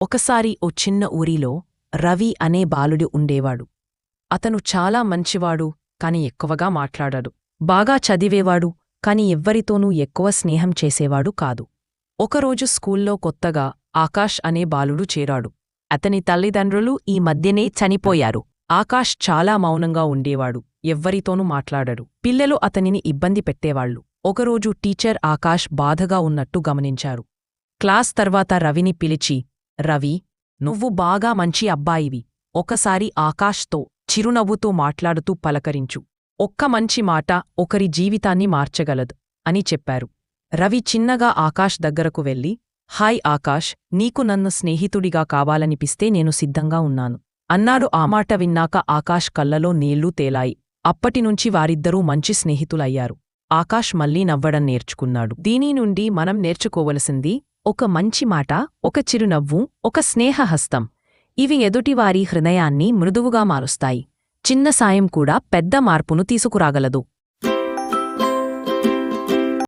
ఒకసారి ఓ చిన్న ఊరిలో రవి అనే బాలుడు ఉండేవాడు. అతను చాలా మంచివాడు, కాని ఎక్కువగా మాట్లాడాడు. బాగా చదివేవాడు, కాని ఎవ్వరితోనూ ఎక్కువ స్నేహం చేసేవాడు కాదు. ఒకరోజు స్కూల్లో కొత్తగా ఆకాష్ అనే బాలుడు చేరాడు. అతని తల్లిదండ్రులు ఈ మధ్యనే చనిపోయారు. ఆకాష్ చాలా మౌనంగా ఉండేవాడు, ఎవ్వరితోనూ మాట్లాడడు. పిల్లలు అతనిని ఇబ్బంది పెట్టేవాళ్లు. ఒకరోజు టీచర్ ఆకాష్ బాధగా ఉన్నట్టు గమనించారు. క్లాస్ తర్వాత రవిని పిలిచి, రవి, నువ్వు బాగా మంచి అబ్బాయివి. ఒకసారి ఆకాష్తో చిరునవ్వుతో మాట్లాడుతూ పలకరించు. ఒక్క మంచి మాట ఒకరి జీవితాన్ని మార్చగలదు అని చెప్పారు. రవి చిన్నగా ఆకాష్ దగ్గరకు వెళ్ళి, హాయ్ ఆకాష్, నీకు నన్ను స్నేహితుడిగా కావాలనిపిస్తే నేను సిద్ధంగా ఉన్నాను అన్నాడు. ఆ మాట విన్నాక ఆకాష్ కళ్ళలో నీళ్లు తేలాయి. అప్పటినుంచి వారిద్దరూ మంచి స్నేహితులయ్యారు. ఆకాష్ మళ్లీ నవ్వడం నేర్చుకున్నాడు. దీని నుండి మనం నేర్చుకోవలసింది, ఒక మంచి మాట, ఒక చిరునవ్వు, ఒక స్నేహహస్తం, ఇవి ఎదుటివారి హృదయాన్ని మృదువుగా మారుస్తాయి. చిన్న సాయం కూడా పెద్ద మార్పును తీసుకురాగలదు.